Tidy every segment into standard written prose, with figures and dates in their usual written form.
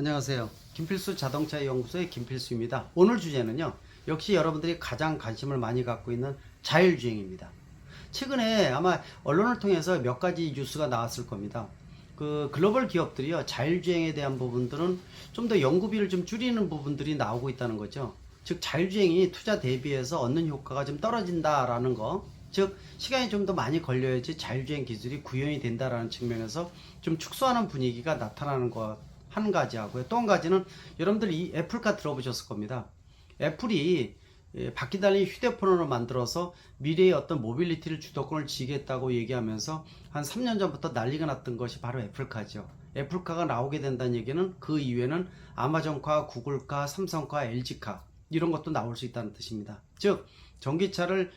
안녕하세요. 김필수 자동차 연구소의 김필수입니다. 오늘 주제는요. 역시 여러분들이 가장 관심을 많이 갖고 있는 자율주행입니다. 최근에 아마 언론을 통해서 몇 가지 뉴스가 나왔을 겁니다. 그 글로벌 기업들이요. 자율주행에 대한 부분들은 좀 더 연구비를 좀 줄이는 부분들이 나오고 있다는 거죠. 즉 자율주행이 투자 대비해서 얻는 효과가 좀 떨어진다라는 거. 즉 시간이 좀 더 많이 걸려야지 자율주행 기술이 구현이 된다라는 측면에서 좀 축소하는 분위기가 나타나는 것 한 가지 하고요. 또 한 가지는 여러분들 이 애플카 들어보셨을 겁니다. 애플이 바퀴 달린 휴대폰으로 만들어서 미래의 어떤 모빌리티를 주도권을 쥐겠다고 얘기하면서 한 3년 전부터 난리가 났던 것이 바로 애플카죠. 애플카가 나오게 된다는 얘기는 그 이후에는 아마존카, 구글카, 삼성카, LG카 이런 것도 나올 수 있다는 뜻입니다. 즉 전기차를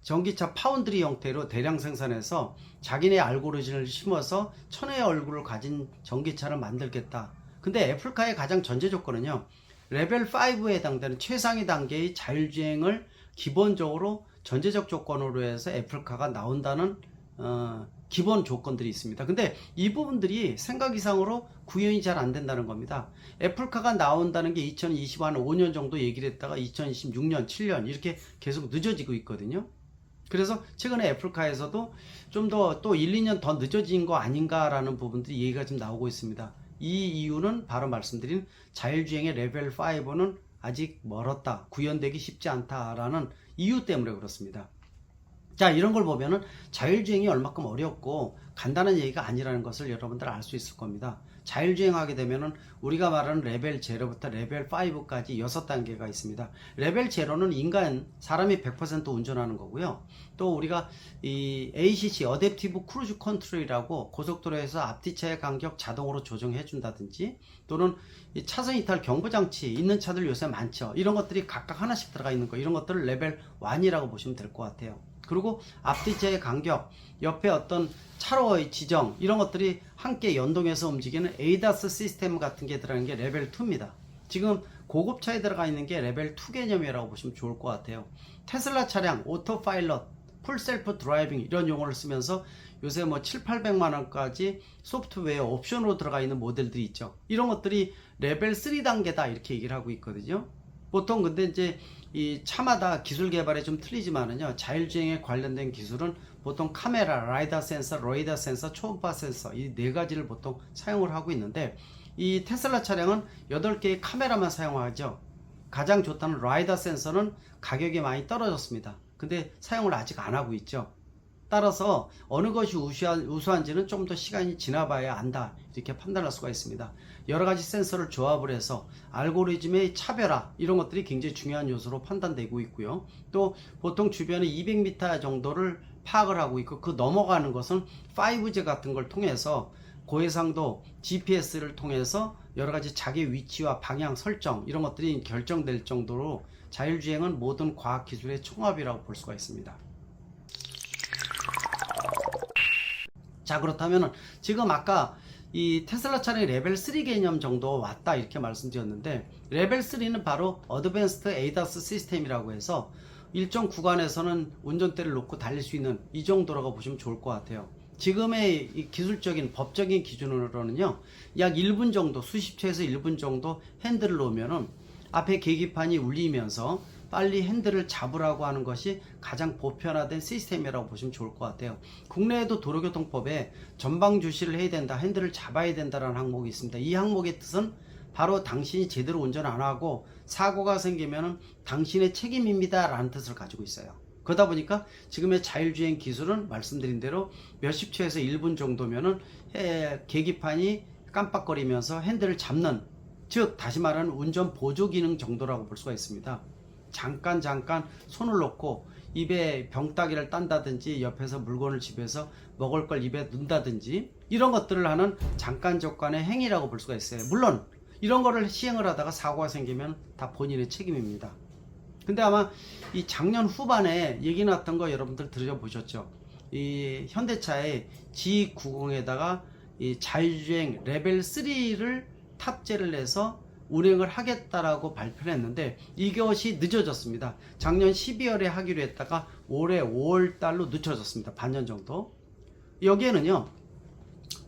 전기차 파운드리 형태로 대량 생산해서 자기네 알고리즘을 심어서 천의 얼굴을 가진 전기차를 만들겠다. 근데 애플카의 가장 전제 조건은요. 레벨 5에 해당되는 최상위 단계의 자율주행을 기본적으로 전제적 조건으로 해서 애플카가 나온다는 기본 조건들이 있습니다. 근데 이 부분들이 생각 이상으로 구현이 잘 안 된다는 겁니다. 애플카가 나온다는 게 2025 한 5년 정도 얘기를 했다가 2026년, 7년 이렇게 계속 늦어지고 있거든요. 그래서 최근에 애플카에서도 좀 더 또 1, 2년 더 늦어진 거 아닌가라는 부분들이 얘기가 좀 나오고 있습니다. 이 이유는 바로 말씀드린 자율주행의 레벨 5는 아직 멀었다. 구현되기 쉽지 않다라는 이유 때문에 그렇습니다. 자, 이런 걸 보면은 자율주행이 얼마큼 어렵고 간단한 얘기가 아니라는 것을 여러분들 알 수 있을 겁니다. 자율주행하게 되면은 우리가 말하는 레벨 0부터 레벨 5까지 6단계가 있습니다. 레벨 0는 인간, 사람이 100% 운전하는 거고요. 또 우리가 이 ACC, 어댑티브 크루즈 컨트롤이라고 고속도로에서 앞뒤차의 간격 자동으로 조정해 준다든지 또는 이 차선 이탈 경보장치 있는 차들 요새 많죠. 이런 것들이 각각 하나씩 들어가 있는 거, 이런 것들을 레벨 1이라고 보시면 될 것 같아요. 그리고 앞뒤차의 간격, 옆에 어떤 차로의 지정 이런 것들이 함께 연동해서 움직이는 에이다스 시스템 같은 게 들어가는 게 레벨 2입니다. 지금 고급차에 들어가 있는 게 레벨 2 개념이라고 보시면 좋을 것 같아요. 테슬라 차량, 오토파일럿, 풀셀프 드라이빙 이런 용어를 쓰면서 요새 뭐 7, 800만 원까지 소프트웨어 옵션으로 들어가 있는 모델들이 있죠. 이런 것들이 레벨 3 단계다 이렇게 얘기를 하고 있거든요. 보통 근데 이제 이 차마다 기술 개발이 좀 틀리지만은요, 자율주행에 관련된 기술은 보통 카메라, 라이다 센서, 레이더 센서, 초음파 센서 이 네 가지를 보통 사용을 하고 있는데 이 테슬라 차량은 8개의 카메라만 사용하죠. 가장 좋다는 라이다 센서는 가격이 많이 떨어졌습니다. 근데 사용을 아직 안 하고 있죠. 따라서 어느 것이 우수한지는 좀 더 시간이 지나봐야 안다 이렇게 판단할 수가 있습니다. 여러가지 센서를 조합을 해서 알고리즘의 차별화 이런 것들이 굉장히 중요한 요소로 판단되고 있고요. 또 보통 주변에 200m 정도를 파악을 하고 있고 그 넘어가는 것은 5G 같은 걸 통해서 고해상도 GPS를 통해서 여러가지 자기 위치와 방향 설정 이런 것들이 결정될 정도로 자율주행은 모든 과학기술의 총합이라고 볼 수가 있습니다. 자, 그렇다면 지금 아까 이 테슬라 차량이 레벨 3 개념 정도 왔다 이렇게 말씀드렸는데 레벨 3는 바로 어드밴스드 에이다스 시스템이라고 해서 일정 구간에서는 운전대를 놓고 달릴 수 있는 이 정도라고 보시면 좋을 것 같아요. 지금의 이 기술적인 법적인 기준으로는요 약 1분 정도, 수십 초에서 1분 정도 핸들을 놓으면은 앞에 계기판이 울리면서 빨리 핸들을 잡으라고 하는 것이 가장 보편화된 시스템이라고 보시면 좋을 것 같아요. 국내에도 도로교통법에 전방 주시를 해야 된다, 핸들을 잡아야 된다라는 항목이 있습니다. 이 항목의 뜻은 바로 당신이 제대로 운전 안 하고 사고가 생기면 당신의 책임입니다 라는 뜻을 가지고 있어요. 그러다 보니까 지금의 자율주행 기술은 말씀드린 대로 몇십 초에서 1분 정도면은 계기판이 깜빡거리면서 핸들을 잡는, 즉 다시 말하는 운전 보조 기능 정도라고 볼 수가 있습니다. 잠깐 손을 놓고 입에 병따기를 딴다든지 옆에서 물건을 집에서 먹을 걸 입에 넣는다든지 이런 것들을 하는 잠깐 조건의 행위라고 볼 수가 있어요. 물론 이런 거를 시행을 하다가 사고가 생기면 다 본인의 책임입니다. 근데 아마 이 작년 후반에 얘기 나왔던 거 여러분들 들어보셨죠? 이 현대차의 G90에다가 이 자율주행 레벨 3를 탑재를 해서 운행을 하겠다라고 발표를 했는데 이것이 늦어졌습니다. 작년 12월에 하기로 했다가 올해 5월 달로 늦춰졌습니다. 반년 정도. 여기에는요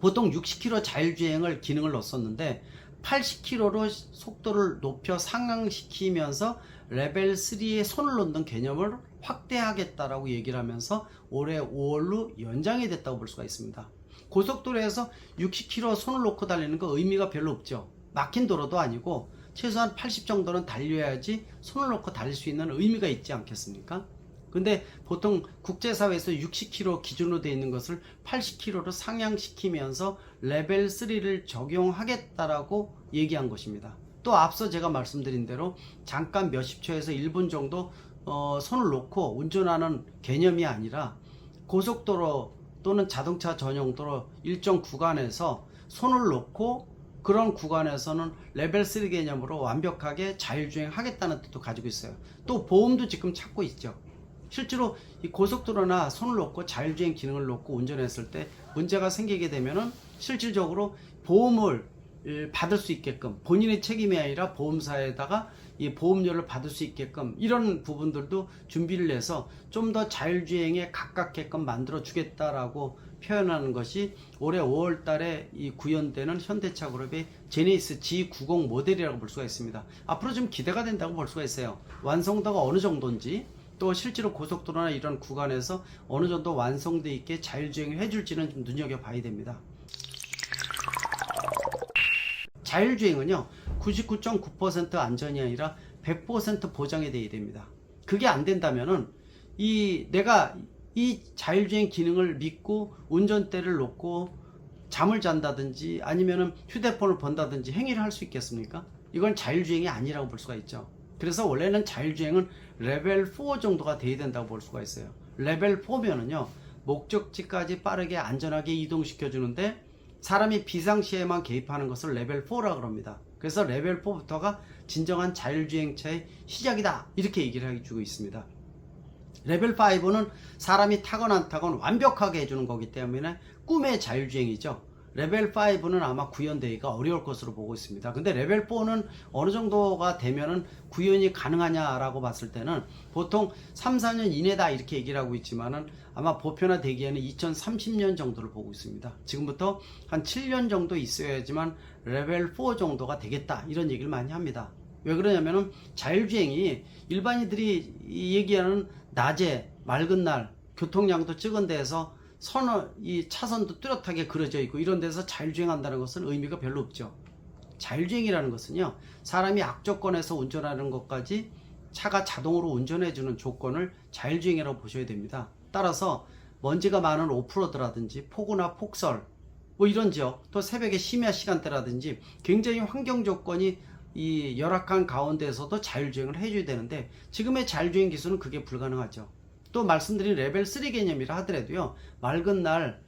보통 60km 자율주행을 기능을 넣었었는데 80km로 속도를 높여 상향시키면서 레벨 3에 손을 놓는 개념을 확대하겠다라고 얘기를 하면서 올해 5월로 연장이 됐다고 볼 수가 있습니다. 고속도로에서 60km 손을 놓고 달리는 거 의미가 별로 없죠. 막힌 도로도 아니고 최소한 80 정도는 달려야지 손을 놓고 달릴 수 있는 의미가 있지 않겠습니까? 근데 보통 국제사회에서 60km 기준으로 되어 있는 것을 80km로 상향시키면서 레벨 3를 적용하겠다라고 얘기한 것입니다. 또 앞서 제가 말씀드린 대로 잠깐 몇십 초에서 1분 정도 손을 놓고 운전하는 개념이 아니라 고속도로 또는 자동차 전용도로 일정 구간에서 손을 놓고 그런 구간에서는 레벨 3 개념으로 완벽하게 자율주행하겠다는 뜻도 가지고 있어요. 또 보험도 지금 찾고 있죠. 실제로 이 고속도로나 손을 놓고 자율주행 기능을 놓고 운전했을 때 문제가 생기게 되면은 실질적으로 보험을 받을 수 있게끔 본인의 책임이 아니라 보험사에다가 이 보험료를 받을 수 있게끔 이런 부분들도 준비를 해서 좀 더 자율주행에 가깝게끔 만들어 주겠다라고 표현하는 것이 올해 5월 달에 이 구현되는 현대차 그룹의 제네시스 G90 모델이라고 볼 수가 있습니다. 앞으로 좀 기대가 된다고 볼 수가 있어요. 완성도가 어느 정도인지 또 실제로 고속도로나 이런 구간에서 어느 정도 완성돼 있게 자율주행을 해줄지는 좀 눈여겨봐야 됩니다. 자율주행은요 99.9% 안전이 아니라 100% 보장이 돼야 됩니다. 그게 안 된다면은 내가 이 자율주행 기능을 믿고 운전대를 놓고 잠을 잔다든지 아니면은 휴대폰을 본다든지 행위를 할 수 있겠습니까? 이건 자율주행이 아니라고 볼 수가 있죠. 그래서 원래는 자율주행은 레벨 4 정도가 돼야 된다고 볼 수가 있어요. 레벨 4면은요 목적지까지 빠르게 안전하게 이동시켜 주는데 사람이 비상시에만 개입하는 것을 레벨 4라고 합니다. 그래서 레벨 4부터가 진정한 자율주행차의 시작이다 이렇게 얘기를 해주고 있습니다. 레벨 5는 사람이 타건 안 타건 완벽하게 해주는 거기 때문에 꿈의 자율주행이죠. 레벨 5는 아마 구현되기가 어려울 것으로 보고 있습니다. 근데 레벨 4는 어느 정도가 되면은 구현이 가능하냐라고 봤을 때는 보통 3, 4년 이내다 이렇게 얘기를 하고 있지만은 아마 보편화되기에는 2030년 정도를 보고 있습니다. 지금부터 한 7년 정도 있어야지만 레벨 4 정도가 되겠다 이런 얘기를 많이 합니다. 왜 그러냐면은 자율주행이 일반인들이 얘기하는 낮에 맑은 날 교통량도 적은 데에서 이 차선도 뚜렷하게 그려져 있고 이런 데서 자율주행한다는 것은 의미가 별로 없죠. 자율주행이라는 것은요 사람이 악조건에서 운전하는 것까지 차가 자동으로 운전해주는 조건을 자율주행이라고 보셔야 됩니다. 따라서 먼지가 많은 오프로드라든지 폭우나 폭설 뭐 이런 지역 또 새벽에 심야 시간대라든지 굉장히 환경 조건이 이 열악한 가운데에서도 자율주행을 해줘야 되는데 지금의 자율주행 기술은 그게 불가능하죠. 또 말씀드린 레벨 3 개념이라 하더라도요 맑은 날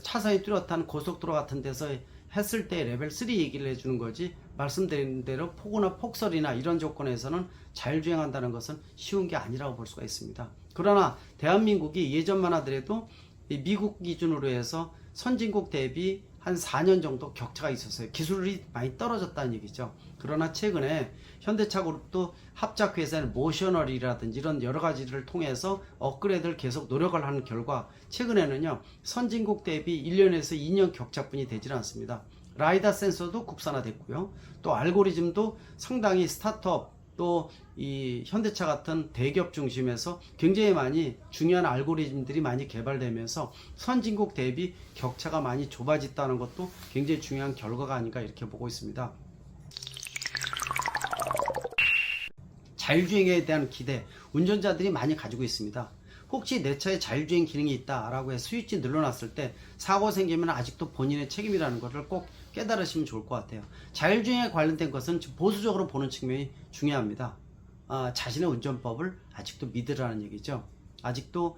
차선이 뚜렷한 고속도로 같은 데서 했을 때 레벨 3 얘기를 해주는 거지 말씀드린 대로 폭우나 폭설이나 이런 조건에서는 자율주행한다는 것은 쉬운 게 아니라고 볼 수가 있습니다. 그러나 대한민국이 예전만 하더라도 미국 기준으로 해서 선진국 대비 한 4년 정도 격차가 있었어요. 기술이 많이 떨어졌다는 얘기죠. 그러나 최근에 현대차 그룹도 합작회사인 모셔널이라든지 이런 여러 가지를 통해서 업그레이드를 계속 노력을 하는 결과 최근에는요 선진국 대비 1년에서 2년 격차뿐이 되질 않습니다. 라이다 센서도 국산화됐고요. 또 알고리즘도 상당히 스타트업 또 이 현대차 같은 대기업 중심에서 굉장히 많이 중요한 알고리즘들이 많이 개발되면서 선진국 대비 격차가 많이 좁아졌다는 것도 굉장히 중요한 결과가 아닌가 이렇게 보고 있습니다. 자율주행에 대한 기대 운전자들이 많이 가지고 있습니다. 혹시 내 차에 자율주행 기능이 있다라고 해서 스위치 눌러놨을 때 사고 생기면 아직도 본인의 책임이라는 것을 꼭 깨달으시면 좋을 것 같아요. 자율주행에 관련된 것은 보수적으로 보는 측면이 중요합니다. 자신의 운전법을 아직도 믿으라는 얘기죠. 아직도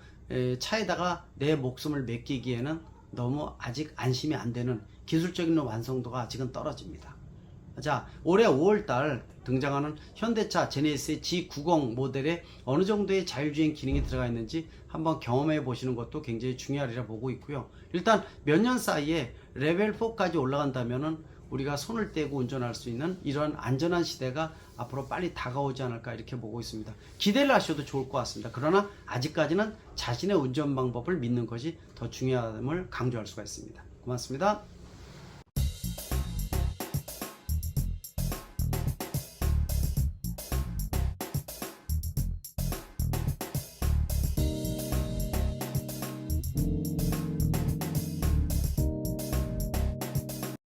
차에다가 내 목숨을 맡기기에는 너무 아직 안심이 안 되는 기술적인 완성도가 아직은 떨어집니다. 자, 올해 5월달 등장하는 현대차 제네시스 G90 모델에 어느 정도의 자율주행 기능이 들어가 있는지 한번 경험해 보시는 것도 굉장히 중요하리라 보고 있고요. 일단 몇 년 사이에 레벨 4까지 올라간다면은 우리가 손을 떼고 운전할 수 있는 이런 안전한 시대가 앞으로 빨리 다가오지 않을까 이렇게 보고 있습니다. 기대를 하셔도 좋을 것 같습니다. 그러나 아직까지는 자신의 운전 방법을 믿는 것이 더 중요함을 강조할 수가 있습니다. 고맙습니다.